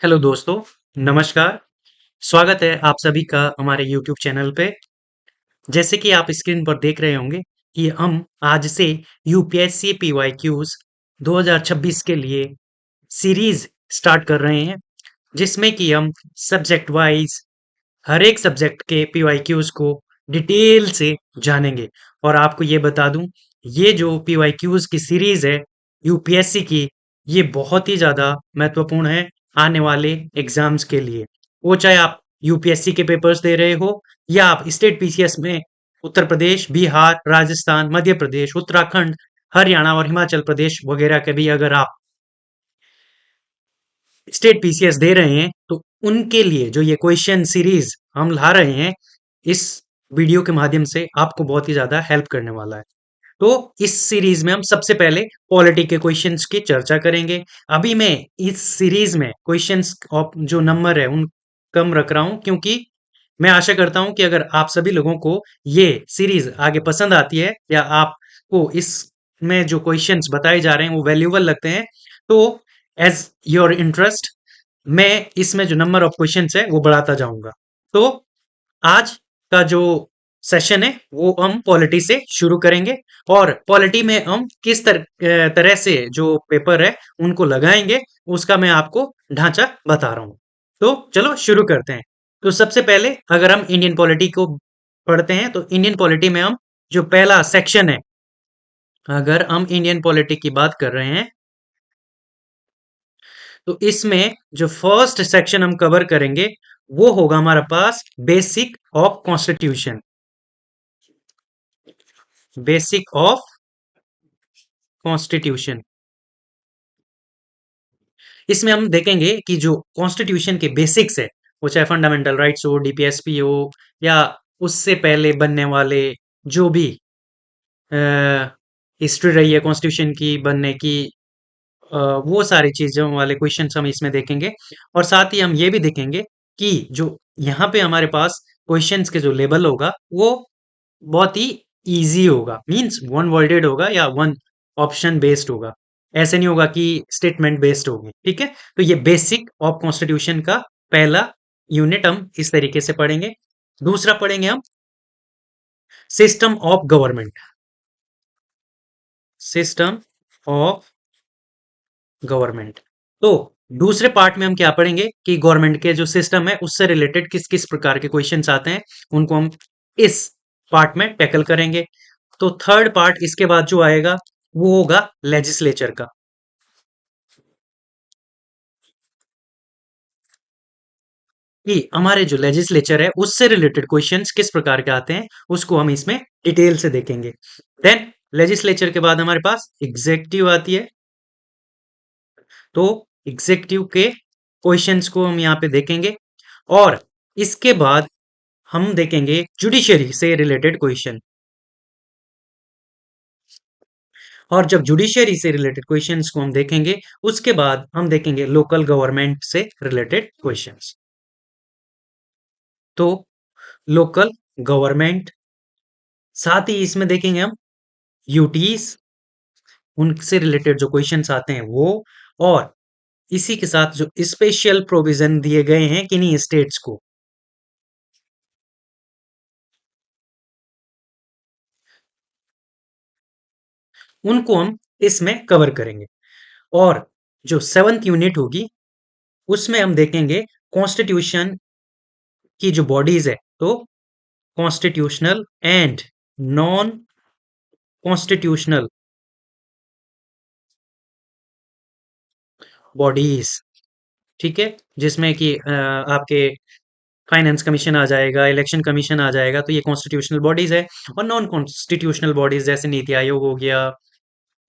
Hello दोस्तों, नमस्कार। स्वागत है आप सभी का हमारे यूट्यूब चैनल पे। जैसे कि आप स्क्रीन पर देख रहे होंगे कि हम आज से यूपीएससी पीवाईक्यूज 2026 के लिए सीरीज स्टार्ट कर रहे हैं, जिसमें कि हम सब्जेक्ट वाइज हर एक सब्जेक्ट के पीवाईक्यूज को डिटेल से जानेंगे। और आपको ये बता दूं, ये जो पीवाईक्यूज की सीरीज है यूपीएससी की, ये बहुत ही ज़्यादा महत्वपूर्ण है आने वाले एग्जाम्स के लिए। वो चाहे आप यूपीएससी के पेपर्स दे रहे हो या आप स्टेट पीसीएस में उत्तर प्रदेश, बिहार, राजस्थान, मध्य प्रदेश, उत्तराखंड, हरियाणा और हिमाचल प्रदेश वगैरह के भी अगर आप स्टेट पीसीएस दे रहे हैं तो उनके लिए जो ये क्वेश्चन सीरीज हम ला रहे हैं इस वीडियो के माध्यम से आपको बहुत ही ज्यादा हेल्प करने वाला है। तो इस सीरीज में हम सबसे पहले पॉलिटी के क्वेश्चंस की चर्चा करेंगे। अभी मैं इस सीरीज में क्वेश्चंस जो नंबर है उन कम रख रहा हूं, क्योंकि मैं आशा करता हूं कि अगर आप सभी लोगों को ये सीरीज आगे पसंद आती है या आपको इसमें जो क्वेश्चंस बताए जा रहे हैं वो वैल्यूएबल लगते हैं, तो एज योर इंटरेस्ट मैं इसमें जो नंबर ऑफ क्वेश्चंस है वो बढ़ाता जाऊंगा। तो आज का जो सेशन है वो हम पॉलिटी से शुरू करेंगे, और पॉलिटी में हम किस तरह से जो पेपर है उनको लगाएंगे उसका मैं आपको ढांचा बता रहा हूं। तो चलो शुरू करते हैं। तो सबसे पहले अगर हम इंडियन पॉलिटी को पढ़ते हैं तो इंडियन पॉलिटी में हम जो पहला सेक्शन है, अगर हम इंडियन पॉलिटी की बात कर रहे हैं तो इसमें जो फर्स्ट सेक्शन हम कवर करेंगे वो होगा हमारे पास basic of constitution. Basic of constitution, इसमें हम देखेंगे कि जो कॉन्स्टिट्यूशन के बेसिक्स है, वो चाहे फंडामेंटल राइट्स हो, डीपीएसपी हो, या उससे पहले बनने वाले जो भी हिस्ट्री रही है कॉन्स्टिट्यूशन की बनने की, वो सारी चीजों वाले क्वेश्चन हम इसमें देखेंगे। और साथ ही हम ये भी देखेंगे कि जो यहाँ पे हमारे पास क्वेश्चंस के जो लेवल होगा वो बहुत ही इजी होगा, मींस वन वर्डेड होगा या वन ऑप्शन बेस्ड होगा। ऐसे नहीं होगा कि स्टेटमेंट बेस्ड होगी। ठीक है, तो ये बेसिक ऑफ कॉन्स्टिट्यूशन का पहला यूनिट हम इस तरीके से पढ़ेंगे। दूसरा पढ़ेंगे हम system of government. System of government, तो दूसरे पार्ट में हम क्या पढ़ेंगे कि गवर्नमेंट के जो सिस्टम है उससे रिलेटेड किस किस प्रकार के क्वेश्चंस आते हैं, उनको हम इस पार्ट में टैकल करेंगे। तो थर्ड पार्ट इसके बाद जो आएगा वो होगा लेजिस्लेचर का, कि हमारे जो लेजिस्लेचर है उससे रिलेटेड क्वेश्चंस किस प्रकार के आते हैं उसको हम इसमें डिटेल से देखेंगे। देन लेजिस्लेचर के बाद हमारे पास एग्जेक्टिव आती है, तो एग्जेक्टिव के क्वेश्चंस को हम यहाँ पे देखेंगे। और इसके बाद हम देखेंगे जुडिशरी से रिलेटेड क्वेश्चन, और जब जुडिशरी से रिलेटेड क्वेश्चंस को हम देखेंगे उसके बाद हम देखेंगे लोकल गवर्नमेंट से रिलेटेड क्वेश्चंस। तो लोकल गवर्नमेंट, साथ ही इसमें देखेंगे हम यूटीज, उनसे रिलेटेड जो क्वेश्चंस आते हैं वो, और इसी के साथ जो स्पेशल प्रोविजन दिए गए हैं किन्हीं स्टेट्स को, उनको हम इसमें कवर करेंगे। और जो सेवंथ यूनिट होगी उसमें हम देखेंगे कॉन्स्टिट्यूशन की जो बॉडीज है, तो constitutional and non constitutional bodies. ठीक है, जिसमें कि आपके फाइनेंस कमीशन आ जाएगा, इलेक्शन कमीशन आ जाएगा, तो ये कॉन्स्टिट्यूशनल बॉडीज है। और नॉन कॉन्स्टिट्यूशनल बॉडीज जैसे नीति आयोग हो गया,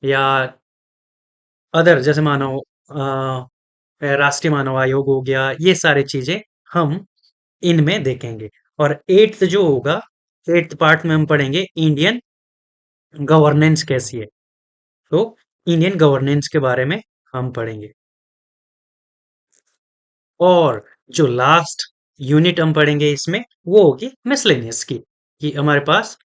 या अदर जैसे मानो राष्ट्रीय मानव आयोग हो गया, ये सारी चीजें हम इनमें देखेंगे। और एट्थ जो होगा, एट्थ पार्ट में हम पढ़ेंगे इंडियन गवर्नेंस कैसी है, तो इंडियन गवर्नेंस के बारे में हम पढ़ेंगे। और जो लास्ट यूनिट हम पढ़ेंगे इसमें वो होगी मिसलेनियस की, कि हमारे पास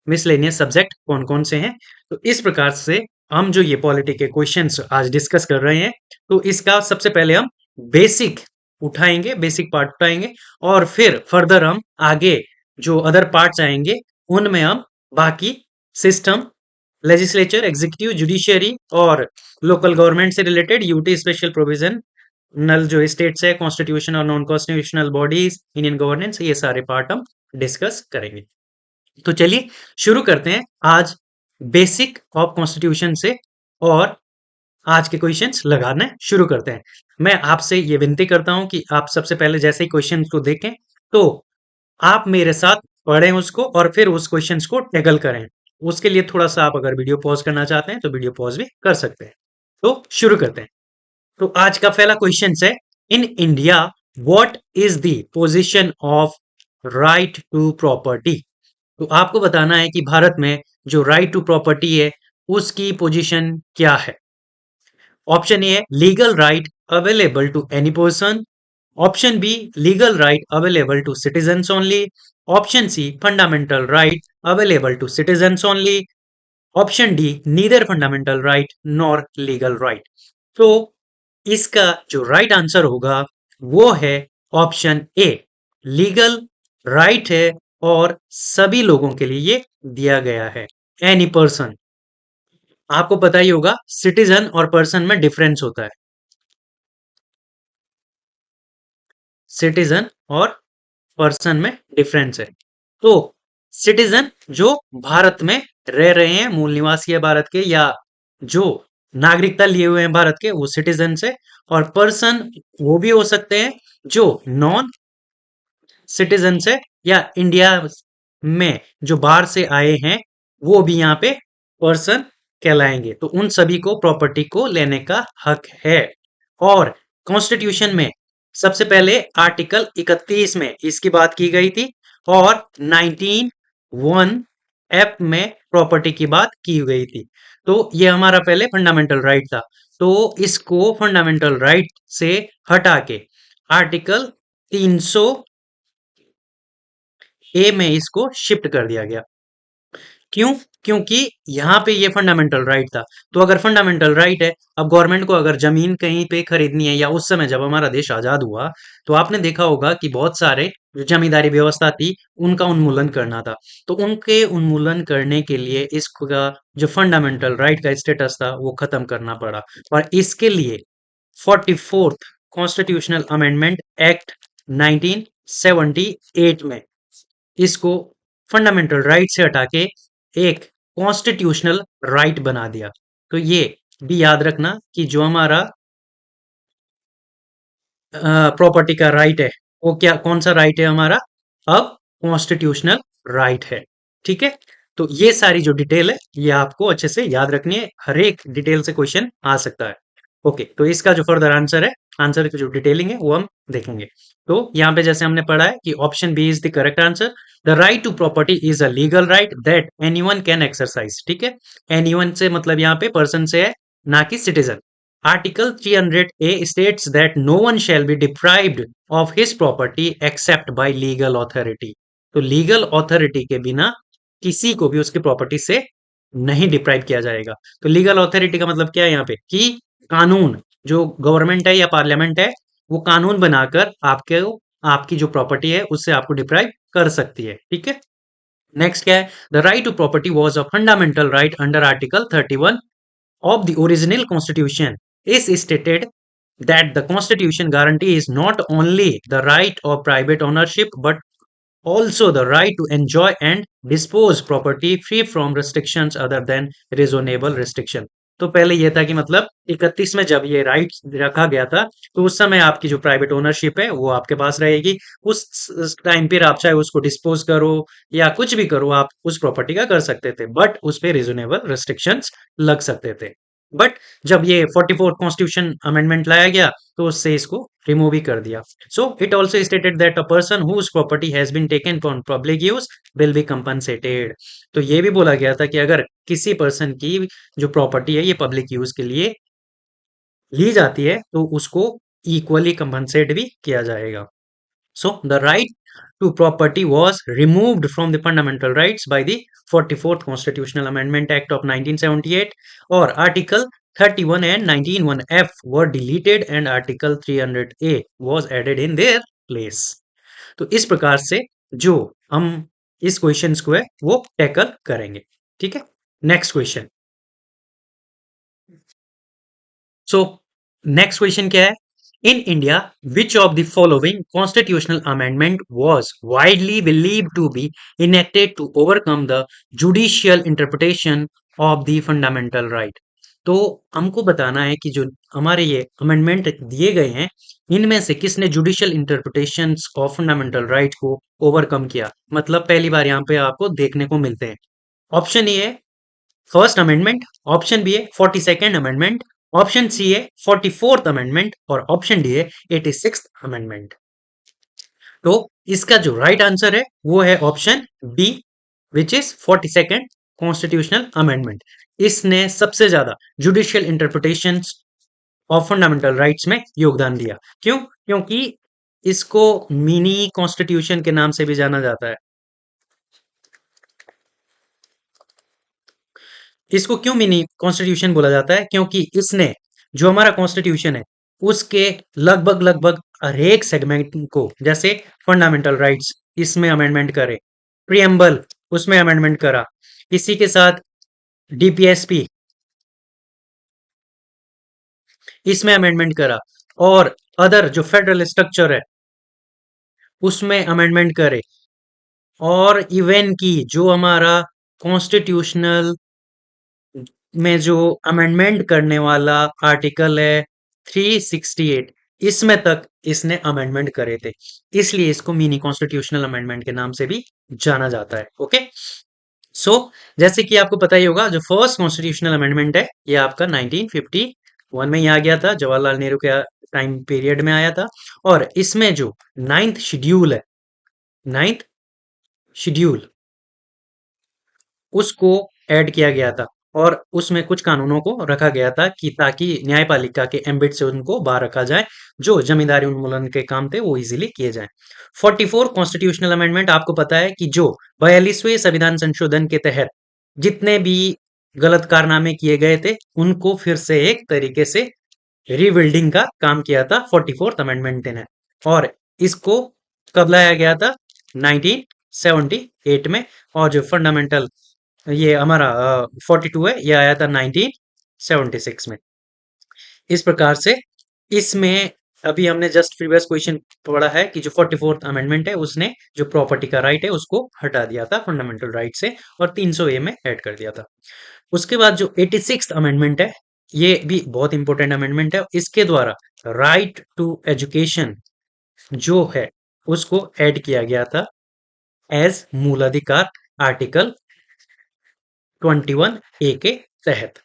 मिसलेनियस सब्जेक्ट कौन कौन से हैं। तो इस प्रकार से हम जो ये पॉलिटी के क्वेश्चंस आज डिस्कस कर रहे हैं, तो इसका सबसे पहले हम बेसिक उठाएंगे, बेसिक पार्ट उठाएंगे, और फिर फर्दर हम आगे जो अदर पार्ट्स आएंगे उनमें हम बाकी सिस्टम, लेजिस्लेचर, एग्जीक्यूटिव, जुडिशियरी और लोकल गवर्नमेंट से रिलेटेड यूटी स्पेशल प्रोविजन नल जो स्टेट्स है, कॉन्स्टिट्यूशन और non constitutional bodies, Indian governance, ये सारे पार्ट हम डिस्कस करेंगे। तो चलिए शुरू करते हैं आज बेसिक ऑफ कॉन्स्टिट्यूशन से, और आज के क्वेश्चंस लगाना शुरू करते हैं। मैं आपसे ये विनती करता हूं कि आप सबसे पहले जैसे ही क्वेश्चन को देखें तो आप मेरे साथ पढ़ें उसको और फिर उस क्वेश्चंस को टैकल करें। उसके लिए थोड़ा सा आप अगर वीडियो पॉज करना चाहते हैं तो वीडियो पॉज भी कर सकते हैं। तो शुरू करते हैं। तो आज का पहला क्वेश्चन है, in India what is the position of right to property. तो आपको बताना है कि भारत में जो राइट टू प्रॉपर्टी है उसकी पोजीशन क्या है। ऑप्शन ए है legal right available to any person, option B legal right available to citizens only, option C fundamental right available to citizens only, option D neither fundamental right nor legal right. तो इसका जो right answer होगा वो है option ए, legal right है और सभी लोगों के लिए ये दिया गया है, एनी पर्सन। आपको पता ही होगा सिटीजन और पर्सन में डिफरेंस होता है। सिटीजन और पर्सन में डिफरेंस है। तो सिटीजन जो भारत में रह रहे हैं, मूल निवासी है भारत के, या जो नागरिकता लिए हुए हैं भारत के, वो सिटीजन है। और पर्सन वो भी हो सकते हैं जो नॉन सिटीजन है, या इंडिया में जो बाहर से आए हैं वो भी यहाँ पे पर्सन कहलाएंगे। तो उन सभी को प्रॉपर्टी को लेने का हक है। और कॉन्स्टिट्यूशन में सबसे पहले आर्टिकल 31 में इसकी बात की गई थी, और 19(1) एफ में प्रॉपर्टी की बात की गई थी। तो ये हमारा पहले फंडामेंटल राइट था, तो इसको फंडामेंटल राइट से हटा के आर्टिकल 300 ए में इसको शिफ्ट कर दिया गया। क्यों? क्योंकि यहाँ पे ये फंडामेंटल राइट था। तो अगर फंडामेंटल राइट है, अब गवर्नमेंट को अगर जमीन कहीं पे खरीदनी है, या उस समय जब हमारा देश आजाद हुआ तो आपने देखा होगा कि बहुत सारे जो जमींदारी व्यवस्था थी उनका उन्मूलन करना था। तो उनके उन्मूलन करने के लिए इसका जो फंडामेंटल राइट का स्टेटस था वो खत्म करना पड़ा, और इसके लिए 44th कॉन्स्टिट्यूशनल अमेंडमेंट एक्ट 1978 में इसको फंडामेंटल राइट से हटा के एक कॉन्स्टिट्यूशनल राइट बना दिया। तो ये भी याद रखना कि जो हमारा प्रॉपर्टी का राइट है वो क्या, कौन सा राइट है हमारा, अब कॉन्स्टिट्यूशनल राइट है। ठीक है, तो ये सारी जो डिटेल है ये आपको अच्छे से याद रखनी है, हर एक डिटेल से क्वेश्चन आ सकता है। ओके, तो इसका जो फर्दर आंसर है, आंसर की जो डिटेलिंग है वो हम देखेंगे। तो यहाँ पे जैसे हमने पढ़ा है कि option B is the correct answer. The right to property is a legal right that anyone can exercise. ठीक है, एनीवन से मतलब यहाँ पे पर्सन से है, ना कि citizen. Article 300A states that no one shall be deprived of his property except by legal authority। तो लीगल अथॉरिटी के बिना किसी को भी उसकी प्रॉपर्टी से नहीं डिप्राइव किया जाएगा। तो लीगल अथॉरिटी का मतलब क्या है यहाँ पे, कि कानून, जो गवर्नमेंट है या पार्लियामेंट है वो कानून बनाकर आपके आपकी जो प्रॉपर्टी है उससे आपको डिप्राइव कर सकती है। ठीक है, नेक्स्ट क्या है, the right to property was a fundamental right under article 31 of the original constitution is stated that the constitution guarantees not only the right of private ownership but also the right to enjoy and dispose property free from restrictions other than reasonable restriction। तो पहले यह था कि मतलब 31 में जब ये right रखा गया था तो उस समय आपकी जो प्राइवेट ओनरशिप है वो आपके पास रहेगी। उस टाइम पर आप चाहे उसको डिस्पोज करो या कुछ भी करो, आप उस प्रॉपर्टी का कर सकते थे, बट उस पर रिजनेबल रिस्ट्रिक्शंस लग सकते थे। बट जब ये 44th कॉन्स्टिट्यूशन अमेंडमेंट लाया गया तो उससे इसको रिमूव ही कर दिया। So it also stated that a person whose property has been taken for public use will be compensated. तो ये भी बोला गया था कि अगर किसी पर्सन की जो प्रॉपर्टी है ये पब्लिक यूज के लिए ली जाती है तो उसको इक्वली कंपनसेट भी किया जाएगा। So the right to property was removed from the fundamental rights by the 44th Constitutional Amendment Act of 1978 और Article 31 and 191F were deleted and Article 300A was added in their place. तो इस प्रकार से जो हम इस questions को है वो टैकल करेंगे, ठीक है। Next question. So next question क्या है? In India which of the following constitutional amendment was widely believed to be enacted to overcome the judicial interpretation of the fundamental right? तो हमको बताना है कि जो हमारे ये अमेंडमेंट दिए गए हैं, इनमें से किसने judicial interpretation of fundamental right को ओवरकम किया, मतलब पहली बार यहाँ पे आपको देखने को मिलते हैं। ऑप्शन ए है फर्स्ट अमेंडमेंट, ऑप्शन बी है 42nd अमेंडमेंट, ऑप्शन सी है 44th अमेंडमेंट और ऑप्शन डी है 86th अमेंडमेंट। तो इसका जो राइट आंसर है वो है option B, which is 42nd constitutional amendment. इसने सबसे ज्यादा judicial interpretation of fundamental rights में योगदान दिया। क्यों? क्योंकि इसको मिनी कॉन्स्टिट्यूशन के नाम से भी जाना जाता है। इसको क्यों मिनी कॉन्स्टिट्यूशन बोला जाता है? क्योंकि इसने जो हमारा कॉन्स्टिट्यूशन है उसके लगभग लगभग हर एक सेगमेंट को, जैसे फंडामेंटल राइट्स इसमें अमेंडमेंट करे, प्रियम्बल उसमें अमेंडमेंट करा, इसी के साथ डीपीएसपी इसमें अमेंडमेंट करा, और अदर जो फेडरल स्ट्रक्चर है उसमें अमेंडमेंट करे, और इवन की जो हमारा कॉन्स्टिट्यूशनल में जो अमेंडमेंट करने वाला आर्टिकल है 368, इसमें तक इसने अमेंडमेंट करे थे। इसलिए इसको मिनी कॉन्स्टिट्यूशनल अमेंडमेंट के नाम से भी जाना जाता है। ओके, सो जैसे कि आपको पता ही होगा, जो फर्स्ट कॉन्स्टिट्यूशनल अमेंडमेंट है ये आपका 1951 में ही आ गया था, जवाहरलाल नेहरू के टाइम पीरियड में आया था। और इसमें जो नाइन्थ शेड्यूल है, नाइन्थ शेड्यूल उसको ऐड किया गया था, और उसमें कुछ कानूनों को रखा गया था कि ताकि न्यायपालिका के एम्बिट से उनको बाहर रखा जाए, जो जमींदारी उन्मूलन के काम थे वो इजीली किए जाएं। 44 कॉन्स्टिट्यूशनल अमेंडमेंट आपको पता है कि जो 42वें संविधान संशोधन के तहत जितने भी गलत कारनामे किए गए थे उनको फिर से एक तरीके से रीबिल्डिंग का काम किया था 44th अमेंडमेंट ने। और इसको कब लाया गया था? 1978 में। और जो फंडामेंटल ये हमारा 42 है, ये आया था 1976 में। इस प्रकार से इसमें अभी हमने जस्ट प्रीवियस क्वेश्चन पढ़ा है कि जो 44th अमेंडमेंट है उसने जो प्रॉपर्टी का राइट है उसको हटा दिया था फंडामेंटल राइट से, और 300A में ऐड कर दिया था। उसके बाद जो 86th अमेंडमेंट है, ये भी बहुत इंपॉर्टेंट अमेंडमेंट है। इसके द्वारा राइट टू एजुकेशन जो है उसको ऐड किया गया था एज मूलाधिकार आर्टिकल 21A के तहत।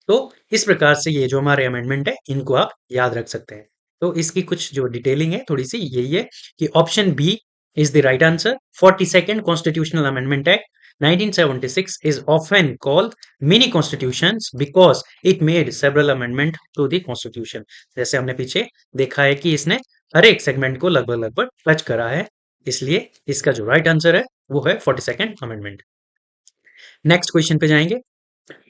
तो इस प्रकार से ये जो हमारे अमेंडमेंट है इनको आप याद रख सकते हैं। तो इसकी कुछ जो डिटेलिंग है थोड़ी सी यही है कि option B is the right answer. 42nd constitutional amendment act 1976 is often called mini constitutions because it made several amendment to the constitution। जैसे हमने पीछे देखा है कि इसने हर एक सेगमेंट को लगभग लगभग टच करा है, इसलिए इसका जो राइट आंसर है वो है 42nd अमेंडमेंट। नेक्स्ट क्वेश्चन पे जाएंगे।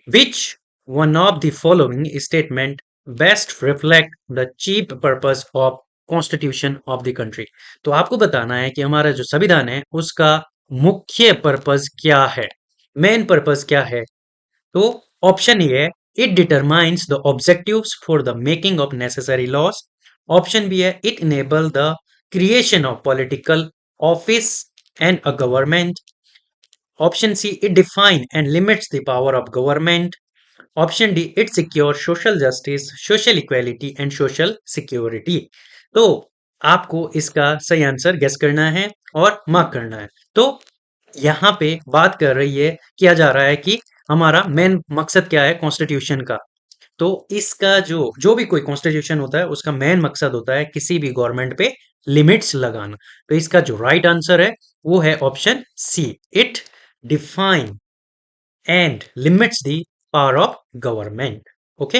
Which one of the following statement best reflect the chief purpose of Constitution of the country? तो आपको बताना है कि हमारा जो संविधान है उसका मुख्य पर्पस क्या है, मेन पर्पस क्या है। तो ऑप्शन ए है it determines the objectives for the making of necessary laws. Option B है it enable the creation of political office and a government. Option C, it define and limits the power of government. Option D, it secure social justice, social equality and social security। तो आपको इसका सही answer guess करना है और mark करना है। तो यहाँ पे बात कर रही है, किया जा रहा है कि हमारा मेन मकसद क्या है कॉन्स्टिट्यूशन का। तो इसका जो जो भी कोई कॉन्स्टिट्यूशन होता है उसका मेन मकसद होता है किसी भी गवर्नमेंट पे लिमिट्स लगाना। तो इसका जो राइट आंसर है वो है option C, it define and limits the power of government. Okay,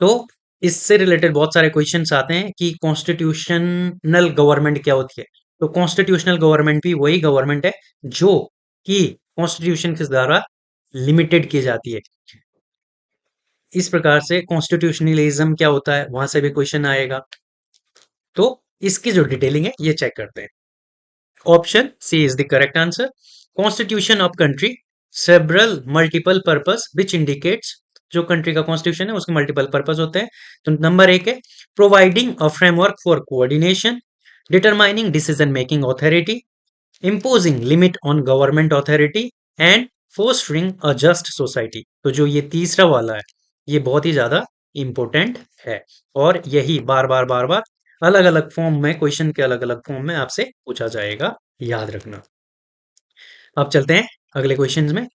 तो इससे रिलेटेड बहुत सारे क्वेश्चंस आते हैं कि कॉन्स्टिट्यूशनल गवर्नमेंट क्या होती है। तो कॉन्स्टिट्यूशनल गवर्नमेंट भी वही गवर्नमेंट है जो कि कॉन्स्टिट्यूशन के द्वारा लिमिटेड की जाती है। इस प्रकार से कॉन्स्टिट्यूशनलिज्म क्या होता है वहां से भी क्वेश्चन आएगा। तो इसकी जो डिटेलिंग है ये चेक करते हैं। Option C is the correct answer. Constitution of country several multiple purpose which indicates, जो कंट्री का कॉन्स्टिट्यूशन है उसके मल्टीपल पर्पस होते हैं। तो नंबर एक है providing a framework for coordination, determining decision making authority, imposing limit on government authority and fostering a just society। तो जो ये तीसरा वाला है ये बहुत ही ज्यादा इंपॉर्टेंट है और यही बार बार बार बार अलग अलग फॉर्म में, क्वेश्चन के अलग अलग फॉर्म में आपसे पूछा जाएगा, याद रखना। अब चलते हैं अगले क्वेश्चन में।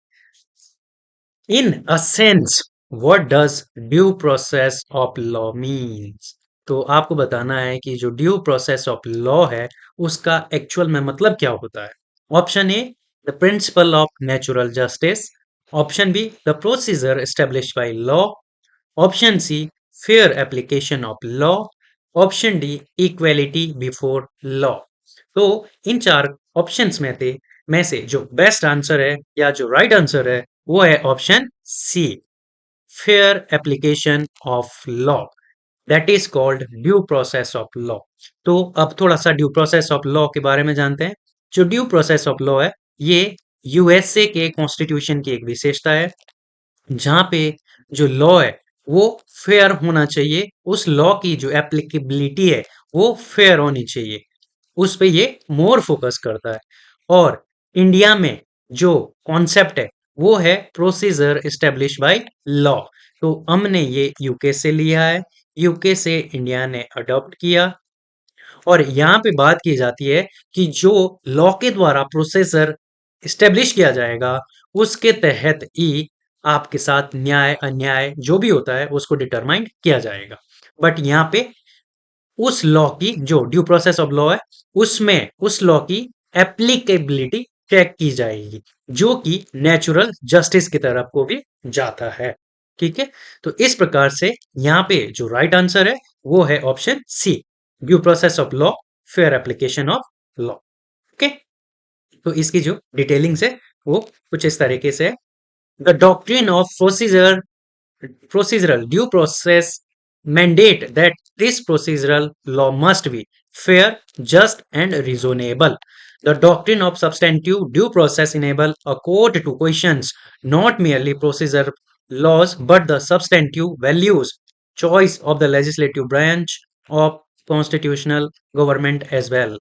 In a sense what does due process of law means. तो आपको बताना है कि जो ड्यू प्रोसेस ऑफ लॉ है उसका एक्चुअल में मतलब क्या होता है। Option A the principle of natural justice, option B the procedure establish by law, option C fair application of law, option D equality before law. तो इन चार ऑप्शंस में से जो बेस्ट आंसर है या जो राइट आंसर है वो है option C, fair application of law, that is called due process of law. तो अब थोड़ा सा ड्यू प्रोसेस ऑफ लॉ के बारे में जानते हैं। जो ड्यू प्रोसेस ऑफ लॉ है ये यूएसए के कॉन्स्टिट्यूशन की एक विशेषता है, जहां पे जो लॉ है वो फेयर होना चाहिए, उस लॉ की जो एप्लीकेबिलिटी है वो फेयर होनी चाहिए, उस पे ये मोर फोकस करता है। और इंडिया में जो कॉन्सेप्ट है वो है प्रोसीजर एस्टेब्लिश बाय लॉ। तो हमने ये यूके से लिया है, यूके से इंडिया ने अडॉप्ट किया और यहाँ पे बात की जाती है कि जो लॉ के द्वारा प्रोसेसर स्टेब्लिश किया जाएगा उसके तहत ही आपके साथ न्याय अन्याय जो भी होता है उसको डिटरमाइन किया जाएगा। बट यहाँ पे उस लॉ की जो ड्यू प्रोसेस ऑफ लॉ है उसमें उस लॉ की एप्लीकेबिलिटी चेक की जाएगी, जो कि नेचुरल जस्टिस की तरफ को भी जाता है। ठीक है, तो इस प्रकार से यहाँ पे जो राइट आंसर है वो है option C, due process of law, fair application of law. Okay, तो इसकी जो डिटेलिंग्स है वो कुछ इस तरीके से है। The doctrine of procedural due process mandate that this procedural law must be fair, just, and reasonable. The doctrine of substantive due process enable a court to question not merely procedural laws but the substantive values choice of the legislative branch of constitutional government as well.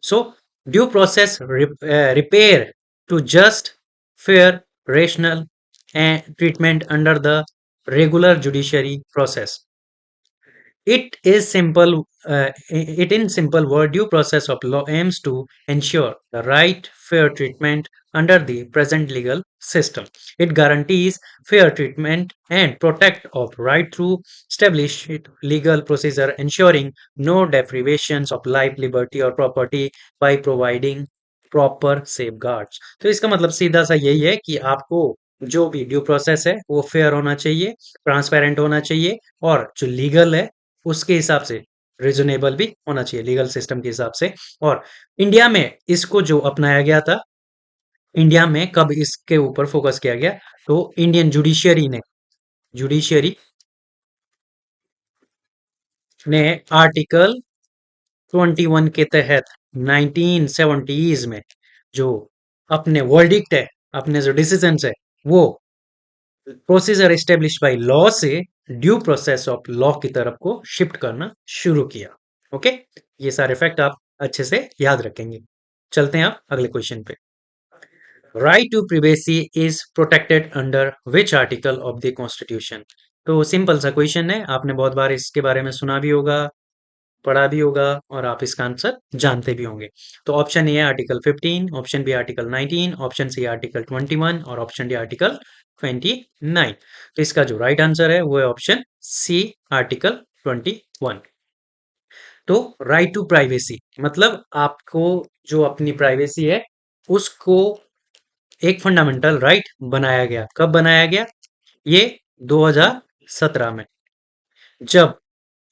So, due process repair to just, fair, rational and treatment under the regular judiciary process. It is simple. It in simple word, due process of law aims to ensure the right, fair treatment under the present legal system. It guarantees fair treatment and protect of right through established legal procedure, ensuring no deprivations of life, liberty or property by providing proper safeguards। तो इसका मतलब सीधा सा यही है कि आपको जो भी ड्यू प्रोसेस है वो फेयर होना चाहिए, ट्रांसपेरेंट होना चाहिए और जो लीगल है उसके हिसाब से रीजनेबल भी होना चाहिए लीगल सिस्टम के हिसाब से। और इंडिया में इसको जो अपनाया गया था, इंडिया में कब इसके ऊपर फोकस किया गया, तो इंडियन जुडिशियरी ने आर्टिकल 21 के तहत 1970s में जो अपने वर्डिक्ट है, अपने जो डिसीजन है वो प्रोसीजर एस्टेब्लिश बाय लॉ से ड्यू प्रोसेस ऑफ लॉ की तरफ को शिफ्ट करना शुरू किया। ओके, ये सारे फैक्ट आप अच्छे से याद रखेंगे। चलते हैं आप अगले क्वेश्चन पे। Right to privacy is protected under which article of the constitution. तो सिंपल सा क्वेश्चन है, आपने बहुत बार इसके बारे में सुना भी होगा, पढ़ा भी होगा और आप इसका आंसर जानते भी होंगे। तो ऑप्शन ए है article 15, option B article 19, option C article 21 और ऑप्शन डी आर्टिकल 29। तो इसका जो राइट आंसर है वो है ऑप्शन सी, आर्टिकल 21। तो राइट टू प्राइवेसी मतलब आपको जो अपनी प्राइवेसी है उसको एक फंडामेंटल राइट बनाया गया। कब बनाया गया? ये 2017 में, जब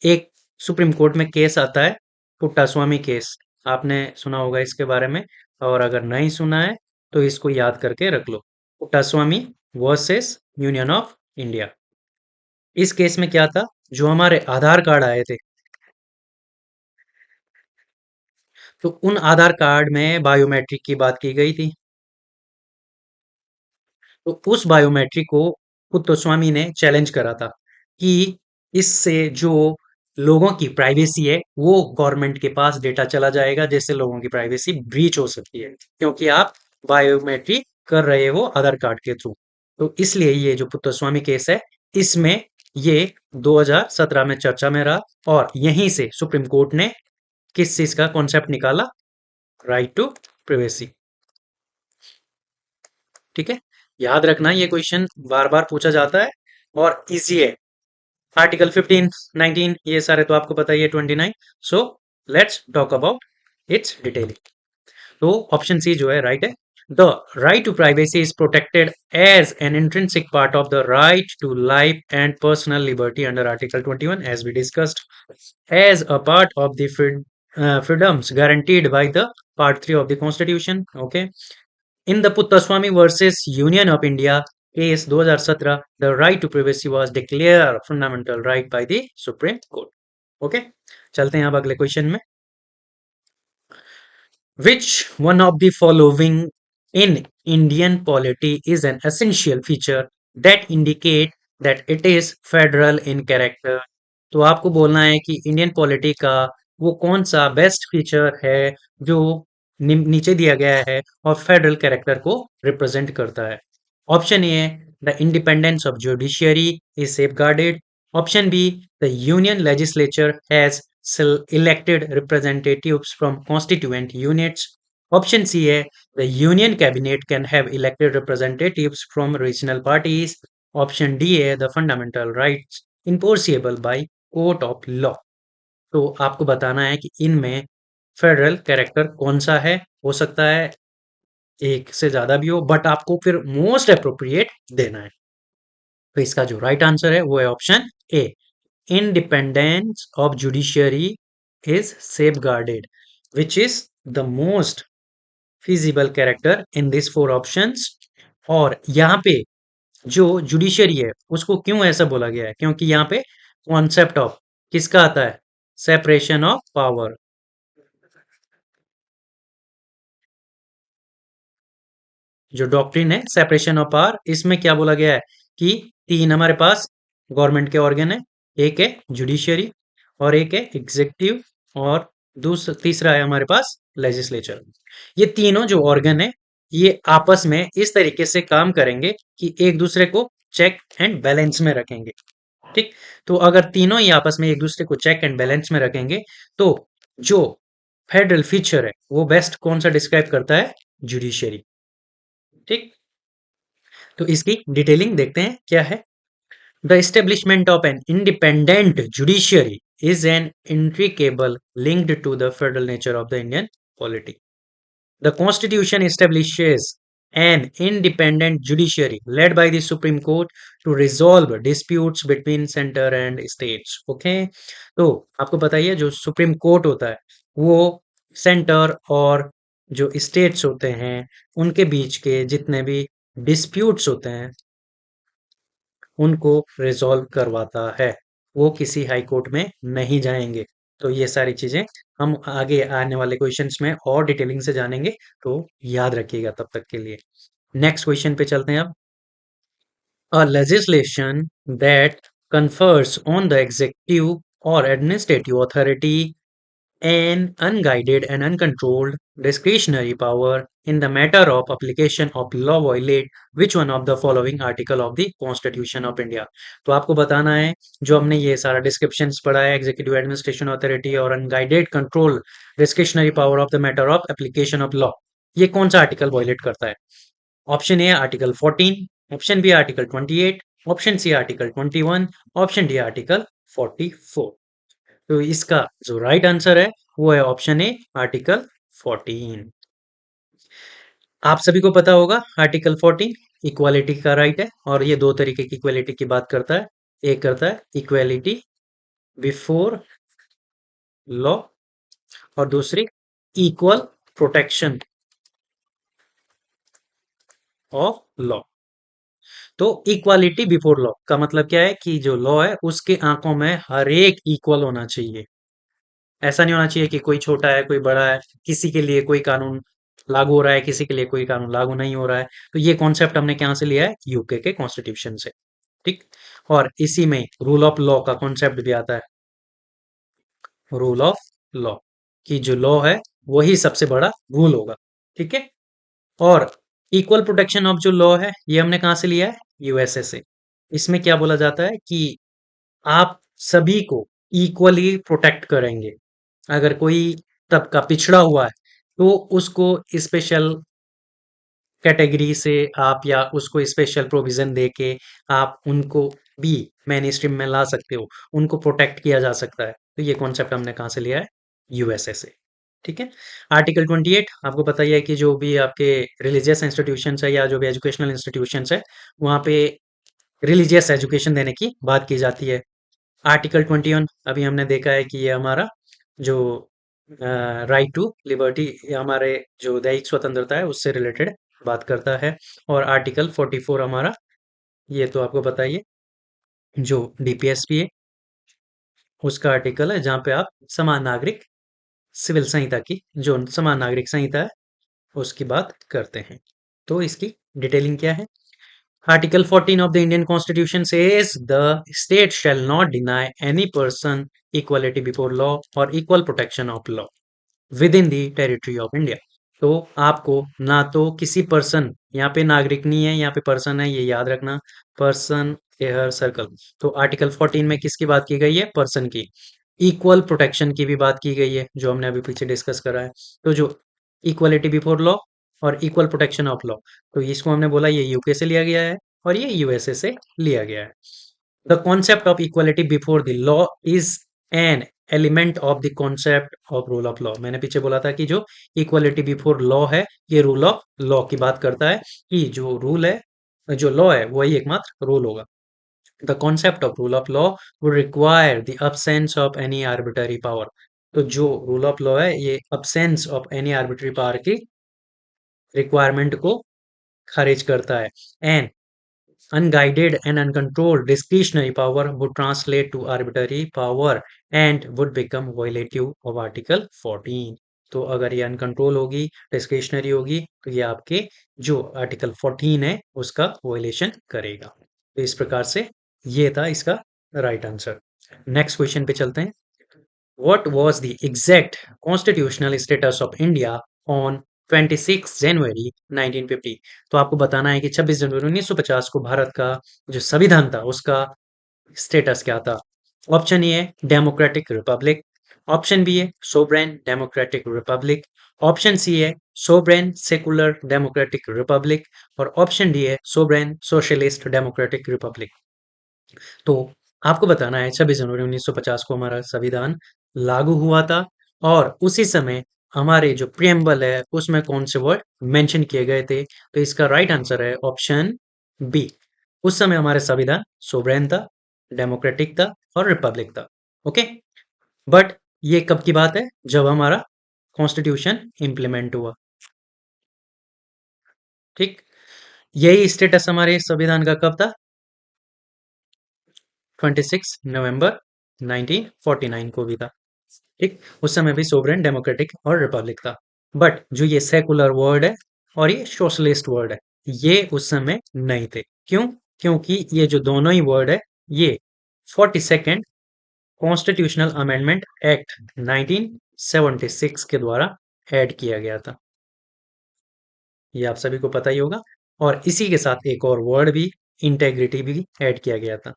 एक सुप्रीम कोर्ट में केस आता है, पुट्टास्वामी केस। आपने सुना होगा इसके बारे में और अगर नहीं सुना है तो इसको याद करके रख लो। Puttaswamy versus Union of India. इस केस में क्या था, जो हमारे आधार कार्ड आए थे, तो उन आधार कार्ड में बायोमेट्रिक की बात की गई थी। तो उस बायोमेट्रिक को पुत्तस्वामी ने चैलेंज करा था कि इससे जो लोगों की प्राइवेसी है वो गवर्नमेंट के पास डेटा चला जाएगा, जिससे लोगों की प्राइवेसी ब्रीच हो सकती है, क्योंकि आप बायोमेट्रिक कर रहे हो आधार कार्ड के थ्रू। तो इसलिए ये जो पुत्तस्वामी केस है, इसमें ये 2017 में चर्चा में रहा, और यहीं से सुप्रीम कोर्ट ने किस चीज का कॉन्सेप्ट निकाला, राइट टू प्राइवेसी। ठीक है, याद रखना ये क्वेश्चन बार बार पूछा जाता है और इजी है। आर्टिकल 15, 19 ये सारे तो आपको पता ही है, 29। So let's talk about its detailing. तो ऑप्शन सी जो है राइट है। The right to privacy is protected as an intrinsic part of the right to life and personal liberty under article 21 as we discussed, as a part of the freedoms guaranteed by the part 3 of the constitution. Okay, in the Puttaswamy versus Union of India case 2017, the right to privacy was declared fundamental right by the Supreme Court. Okay, चलते हैं अब अगले question में। Which one of the following in Indian polity is an essential feature that indicate that it is federal in character? तो आपको बोलना है कि इंडियन पॉलिटी का वो कौन सा बेस्ट फीचर है जो नीचे दिया गया है और फेडरल कैरेक्टर को रिप्रेजेंट करता है। Option A, the independence of judiciary is safeguarded. Option B, the union legislature has elected representatives from constituent units. Option C है, the union cabinet can have elected representatives from regional parties. Option D है, the fundamental rights enforceable by court of law. तो आपको बताना है कि इनमें federal character कौन सा है। हो सकता है एक से ज्यादा भी हो, बट आपको फिर मोस्ट अप्रोप्रिएट देना है। तो इसका जो राइट आंसर है वो है option A, independence of judiciary is safeguarded, which is the most feasible character in these four options. और यहाँ पे जो जुडिशरी है उसको क्यों ऐसा बोला गया है, क्योंकि यहाँ पे कॉन्सेप्ट ऑफ किसका आता है, सेपरेशन ऑफ पावर। जो डॉक्ट्रिन है सेपरेशन ऑफ पावर, इसमें क्या बोला गया है कि तीन हमारे पास गवर्नमेंट के ऑर्गन है, एक है जुडिशियरी और एक है एग्जीक्यूटिव और दूसरा तीसरा है हमारे पास लेजिस्लेचर। ये तीनों जो ऑर्गन है ये आपस में इस तरीके से काम करेंगे कि एक दूसरे को चेक एंड बैलेंस में रखेंगे। ठीक, तो अगर तीनों ही आपस में एक दूसरे को चेक एंड बैलेंस में रखेंगे तो जो फेडरल फीचर है वो बेस्ट कौन सा डिस्क्राइब करता है, जुडिशियरी। ठीक, तो इसकी डिटेलिंग देखते हैं क्या है। The establishment of an independent judiciary is an inextricably linked to the federal nature of the Indian polity. The Constitution establishes an independent judiciary led by the Supreme Court to resolve disputes between center and states. Okay, तो आपको पता ही है जो supreme court होता है वो centre और जो स्टेट्स होते हैं उनके बीच के जितने भी डिस्प्यूट्स होते हैं उनको रिजॉल्व करवाता है। वो किसी हाई कोर्ट में नहीं जाएंगे। तो ये सारी चीजें हम आगे आने वाले क्वेश्चंस में और डिटेलिंग से जानेंगे, तो याद रखिएगा तब तक के लिए। नेक्स्ट क्वेश्चन पे चलते हैं अब। A legislation that confers on the executive or administrative authority an unguided and uncontrolled discretionary power in the matter of application of law violate which one of the following article of the Constitution of India। तो आपको बताना है जो हमने ये सारा descriptions पढ़ा है, एग्जीक्यूटिव एडमिनिस्ट्रेशन अथॉरिटी और unguided control discretionary power of the matter of application of law, ये कौन सा आर्टिकल वायलेट करता है। Option A article 14, option B article 28, option C article 21, option D article 44। तो इसका जो राइट आंसर है वो है ऑप्शन ए आर्टिकल 14। आप सभी को पता होगा आर्टिकल 14 इक्वालिटी का राइट है, और ये दो तरीके की इक्वालिटी की बात करता है। एक करता है इक्वालिटी बिफोर लॉ और दूसरी इक्वल प्रोटेक्शन ऑफ लॉ। तो इक्वालिटी बिफोर लॉ का मतलब क्या है कि जो लॉ है उसके आंखों में हर एक इक्वल होना चाहिए। ऐसा नहीं होना चाहिए कि कोई छोटा है कोई बड़ा है, किसी के लिए कोई कानून लागू हो रहा है किसी के लिए कोई कानून लागू नहीं हो रहा है। तो ये कॉन्सेप्ट हमने कहाँ से लिया है? यूके के कॉन्स्टिट्यूशन से। ठीक। और इसी में रूल ऑफ लॉ का कॉन्सेप्ट भी आता है। रूल ऑफ लॉ कि जो लॉ है वही सबसे बड़ा रूल होगा। ठीक है। और इक्वल प्रोटेक्शन ऑफ जो लॉ है ये हमने कहाँ से लिया है? यूएसए से। इसमें क्या बोला जाता है कि आप सभी को इक्वली प्रोटेक्ट करेंगे। अगर कोई तबका पिछड़ा हुआ है तो उसको स्पेशल कैटेगरी से आप या उसको स्पेशल प्रोविजन देके आप उनको भी मेन स्ट्रीम में ला सकते हो, उनको प्रोटेक्ट किया जा सकता है। तो ये कॉन्सेप्ट हमने कहाँ से लिया है? यूएसए से। ठीक है। आर्टिकल 28 आपको पता ही है कि जो भी आपके रिलीजियस इंस्टीट्यूशंस है या जो भी एजुकेशनल इंस्टीट्यूशंस है वहाँ पे रिलीजियस एजुकेशन देने की बात की जाती है। आर्टिकल 21 अभी हमने देखा है कि ये हमारा जो राइट टू लिबर्टी हमारे जो दैहिक स्वतंत्रता है उससे रिलेटेड बात करता है। और आर्टिकल 44 हमारा ये तो आपको पता ही है जो डीपीएसपी है उसका आर्टिकल है जहाँ पे आप समान नागरिक सिविल संहिता की जो समान नागरिक संहिता है उसकी बात करते हैं। तो इसकी डिटेलिंग क्या है? Article 14 of the Indian Constitution says the state shall not deny any person equality before law or equal protection of law within the territory of India। तो आपको ना तो किसी पर्सन, यहाँ पे नागरिक नहीं है यहाँ पे पर्सन है ये याद रखना। Person air circle. तो आर्टिकल 14 में किसकी बात की गई है? पर्सन की। इक्वल प्रोटेक्शन की भी बात की गई है जो हमने अभी पीछे डिस्कस करा है। तो जो इक्वलिटी बिफोर लॉ और इक्वल प्रोटेक्शन ऑफ लॉ, तो इसको हमने बोला ये यूके से लिया गया है और ये यूएसए से लिया गया है। The concept of equality before the law is an element of the concept of rule of law. मैंने पीछे बोला था कि जो इक्वालिटी बिफोर लॉ है ये रूल ऑफ लॉ की बात करता है कि जो रूल है जो लॉ है वही एकमात्र रूल होगा। The concept of rule of law would require the absence of any arbitrary power। तो जो रूल ऑफ लॉ है ये absence of any arbitrary power की रिक्वायरमेंट को खारिज करता है। And unguided and uncontrolled discretionary power would translate to arbitrary power and would become violative of Article 14। तो अगर ये अनकंट्रोल होगी डिस्क्रिशनरी होगी तो ये आपके जो आर्टिकल 14 है उसका वायलेशन करेगा। तो इस प्रकार से ये था इसका राइट आंसर। नेक्स्ट क्वेश्चन पे चलते हैं। What was the exact constitutional status of India on 26 जनवरी 1950? तो आपको बताना है कि 26 जनवरी 1950 को भारत का जो संविधान था उसका स्टेटस क्या था। ऑप्शन ए है डेमोक्रेटिक रिपब्लिक, ऑप्शन बी है sovereign democratic republic, option C है सोवरेन सेकुलर डेमोक्रेटिक रिपब्लिक और ऑप्शन डी है सोवरेन सोशलिस्ट डेमोक्रेटिक रिपब्लिक। तो आपको बताना है 26 जनवरी 1950 को हमारा संविधान लागू हुआ था और उसी समय हमारे जो प्रियम्बल है उसमें कौन से वर्ड मेंशन किए गए थे। तो इसका राइट आंसर है ऑप्शन बी। उस समय हमारे संविधान सोवरेन था, डेमोक्रेटिक था और रिपब्लिक था। ओके। बट ये कब की बात है? जब हमारा कॉन्स्टिट्यूशन इंप्लीमेंट हुआ। ठीक। यही स्टेटस हमारे संविधान का कब था? 26 नवंबर 1949 को भी था। ठीक। उस समय भी सोवरेन डेमोक्रेटिक और रिपब्लिक था। बट जो ये सेकुलर वर्ड है और ये सोशलिस्ट वर्ड है ये उस समय नहीं थे। क्यों? क्योंकि ये जो दोनों ही वर्ड है ये 42nd कॉन्स्टिट्यूशनल अमेंडमेंट एक्ट 1976 के द्वारा ऐड किया गया था। ये आप सभी को पता ही होगा। और इसी के साथ एक और वर्ड भी इंटेग्रिटी भी ऐड किया गया था।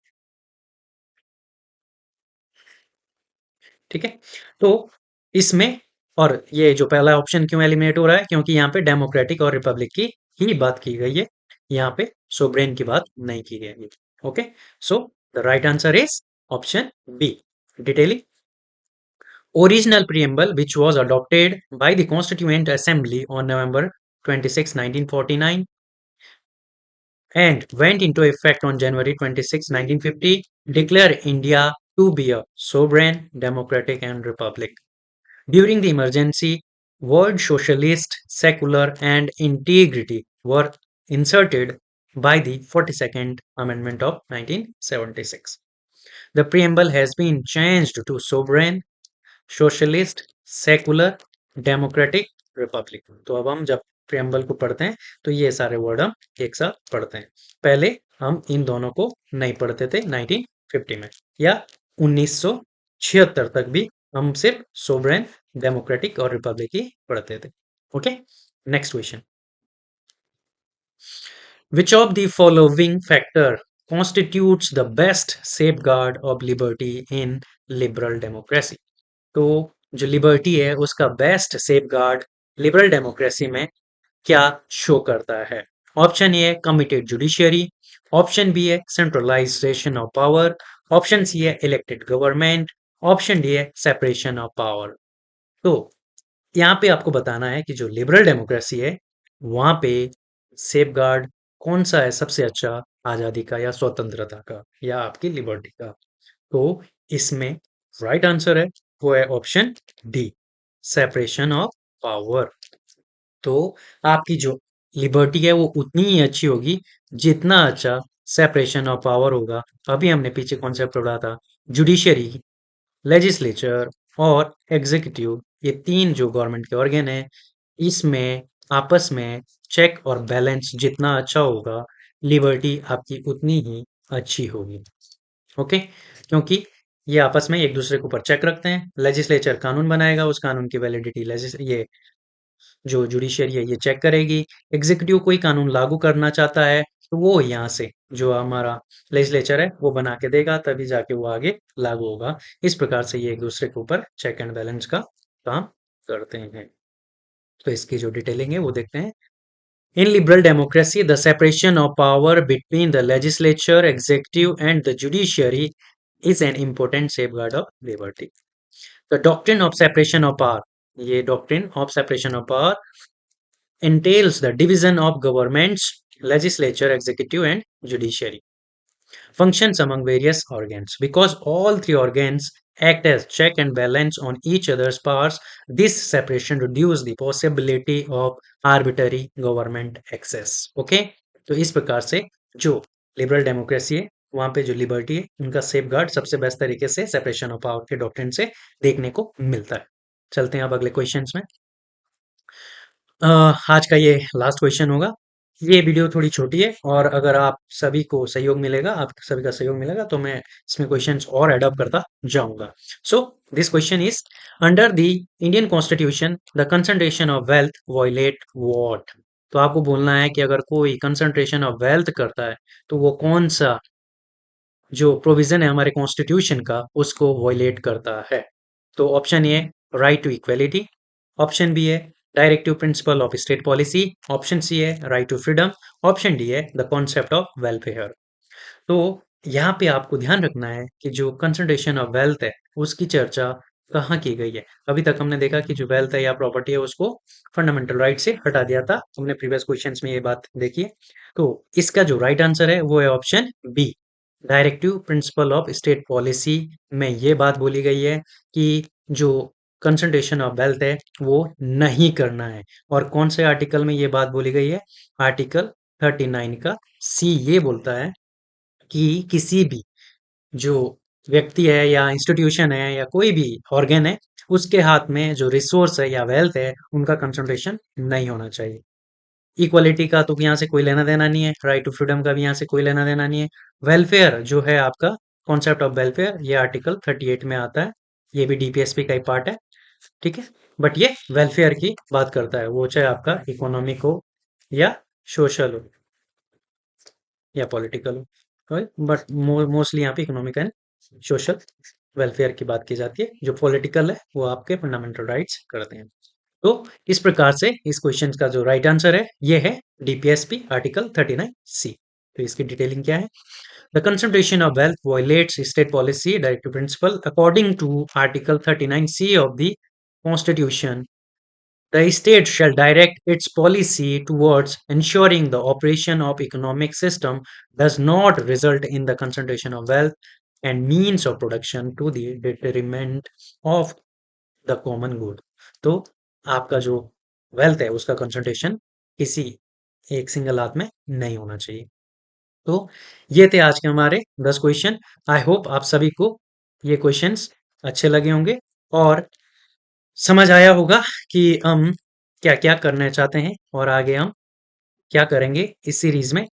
ठीक है। तो इसमें और ये जो पहला ऑप्शन क्यों एलिमिनेट हो रहा है? क्योंकि यहाँ पे डेमोक्रेटिक और रिपब्लिक की ही बात की गई है, यहाँ पे सोवरेन की बात नहीं की गई है। Okay. So the right answer is option B. Detailing original preamble which was adopted by the Constituent Assembly on November 26, 1949 and went into effect on January 26, 1950 declare India to be a sovereign, democratic and republic. During the emergency, word socialist, secular, and integrity were inserted by the 42nd Amendment of 1976. The preamble has been changed to sovereign, socialist, secular, democratic, Republic. तो अब हम जब preamble को पढ़ते हैं तो ये सारे वर्ड हम एक साथ पढ़ते हैं। पहले हम इन दोनों को नहीं पढ़ते थे 1950 में, या 1976 तक भी हम सिर्फ सोवरेन, डेमोक्रेटिक और रिपब्लिक ही पढ़ते थे। Okay, next question. Which of the following factor constitutes the best safeguard of liberty in liberal democracy? तो जो लिबर्टी है उसका बेस्ट सेफगार्ड लिबरल डेमोक्रेसी में क्या शो करता है? ऑप्शन ए है कमिटेड जुडिशियरी, ऑप्शन बी है centralization of power, option C है इलेक्टेड गवर्नमेंट, ऑप्शन डी है सेपरेशन ऑफ पावर। तो यहाँ पे आपको बताना है कि जो लिबरल डेमोक्रेसी है वहां पे सेफगार्ड कौन सा है सबसे अच्छा, आजादी का या स्वतंत्रता का या आपकी लिबर्टी का। तो इसमें राइट आंसर है वो है option D, separation of power. तो आपकी जो लिबर्टी है वो उतनी ही अच्छी होगी जितना अच्छा सेपरेशन ऑफ पावर होगा। अभी हमने पीछे कॉन्सेप्ट पढ़ा था, जुडिशरी, लेजिस्लेचर और एग्जीक्यूटिव, ये तीन जो गवर्नमेंट के ऑर्गन है, इसमें आपस में चेक और बैलेंस जितना अच्छा होगा, लिबर्टी आपकी उतनी ही अच्छी होगी। ओके, क्योंकि ये आपस में एक दूसरे के ऊपर चेक रखते हैं। लेजिस्लेचर कानून बनाएगा, उस कानून की वैलिडिटी ये जो जुडिशरी है ये चेक करेगी। एग्जीक्यूटिव कोई कानून लागू करना चाहता है तो वो यहाँ से जो हमारा लेजिस्लेचर है वो बना के देगा, तभी जाके वो आगे लागू होगा। इस प्रकार से ये एक दूसरे के ऊपर चेक एंड बैलेंस का काम करते हैं। तो इसकी जो डिटेलिंग है वो देखते हैं। In liberal democracy, the separation of power between the legislature, executive, and the judiciary is an important safeguard of liberty. The doctrine of separation of power, ये doctrine of separation of power entails the division of governments, legislature, executive, and judiciary functions among various organs. Because all three organs act as check and balance on each other's powers, this separation reduces the possibility of arbitrary government access. Okay? तो इस प्रकार से जो liberal democracy है वहां पे जो liberty है उनका सेफ गार्ड सबसे बेस्ट तरीके से सेपरेशन ऑफ पावर के डॉक्ट्रिन से देखने को मिलता है। चलते हैं अब अगले क्वेश्चंस में। आज का ये लास्ट क्वेश्चन होगा। ये वीडियो थोड़ी छोटी है और अगर आप सभी को सहयोग मिलेगा, आप सभी का सहयोग मिलेगा तो मैं इसमें क्वेश्चंस और ऐड अप करता जाऊंगा। So this question is, under the Indian constitution the concentration of wealth violate what? तो आपको बोलना है कि अगर कोई कंसंट्रेशन ऑफ वेल्थ करता है तो वो कौन सा जो प्रोविजन है हमारे कॉन्स्टिट्यूशन का उसको वॉयलेट करता है। तो option A right to equality, option B है directive principle of state policy, option C है right to freedom, option D है द कॉन्सेप्ट ऑफ वेलफेयर। तो यहाँ पे आपको ध्यान रखना है कि जो कंसंट्रेशन ऑफ वेल्थ है उसकी चर्चा कहाँ की गई है। अभी तक हमने देखा कि जो वेल्थ है या प्रॉपर्टी है उसको फंडामेंटल राइट से हटा दिया था, हमने प्रीवियस क्वेश्चंस में ये बात देखी है। तो इसका जो राइट आंसर है वो है option B, directive principle of state policy में ये बात बोली गई है कि जो कंसंट्रेशन ऑफ वेल्थ है वो नहीं करना है। और कौन से आर्टिकल में ये बात बोली गई है? आर्टिकल 39 का सी ये बोलता है कि किसी भी जो व्यक्ति है या इंस्टीट्यूशन है या कोई भी ऑर्गन है उसके हाथ में जो रिसोर्स है या वेल्थ है उनका कंसंट्रेशन नहीं होना चाहिए। इक्वालिटी का तो यहाँ से कोई लेना देना नहीं है, राइट टू फ्रीडम का भी यहाँ से कोई लेना देना नहीं है। वेलफेयर जो है आपका कॉन्सेप्ट ऑफ वेलफेयर ये आर्टिकल 38 में आता है, ये भी डीपीएसपी का ही पार्ट है। ठीक है, बट ये वेलफेयर की बात करता है, वो चाहे आपका इकोनॉमिक हो या सोशल हो या पॉलिटिकल हो, बट मोस्टली यहाँ पे इकोनॉमिक एंड सोशल वेलफेयर की बात की जाती है। जो पॉलिटिकल है वो आपके फंडामेंटल राइट्स करते हैं। तो इस प्रकार से इस क्वेश्चन का जो राइट आंसर है ये है डीपीएसपी आर्टिकल 39 सी। तो इसकी डिटेलिंग क्या है? The concentration of wealth violates state policy directive principle according to article 39 C of the constitution. The state shall direct its policy towards ensuring the operation of economic system does not result in the concentration of wealth and means of production to the detriment of the common good. तो आपका जो wealth है उसका concentration किसी एक single हाथ में नहीं होना चाहिए। तो ये थे आज के हमारे 10 क्वेश्चन। आई होप आप सभी को ये क्वेश्चंस अच्छे लगे होंगे और समझ आया होगा कि हम क्या-क्या करना चाहते हैं और आगे हम क्या करेंगे इस सीरीज में।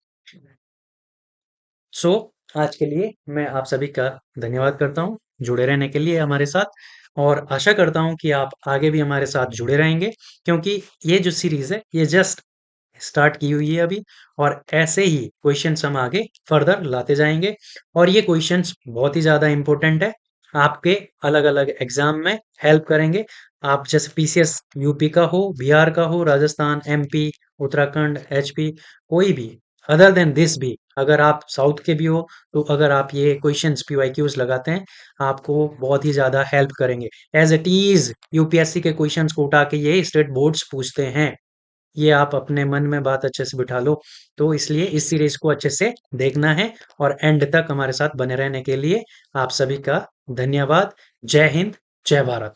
सो आज के लिए मैं आप सभी का धन्यवाद करता हूँ जुड़े रहने के लिए हमारे साथ और आशा करता हूँ कि आप आगे भी हमारे साथ जुड़े रहेंगे क्योंकि ये जो सीरीज है ये जस्ट स्टार्ट की हुई है अभी और ऐसे ही क्वेश्चंस हम आगे फर्दर लाते जाएंगे और ये क्वेश्चंस बहुत ही ज़्यादा इम्पोर्टेंट है आपके अलग-अलग एग्जाम में हेल्प करेंगे। आप जैसे पीसीएस यूपी का हो, बिहार का हो, राजस्थान, एमपी, उत्तराखंड, एचपी, कोई भी अदर देन दिस भी अगर आप साउथ के भी हो तो अगर आप ये क्वेश्चंस पीवाईक्यूज लगाते हैं आपको बहुत ही ज़्यादा हेल्प करेंगे। एज इट इज यूपीएससी के क्वेश्चंस को उठा के ये स्टेट बोर्ड्स पूछते हैं। ये आप अपने मन में बात अच्छे से बिठा लो। तो इसलिए इस सीरीज को अच्छे से देखना है और एंड तक हमारे साथ बने रहने के लिए आप सभी का धन्यवाद। जय हिंद, जय भारत।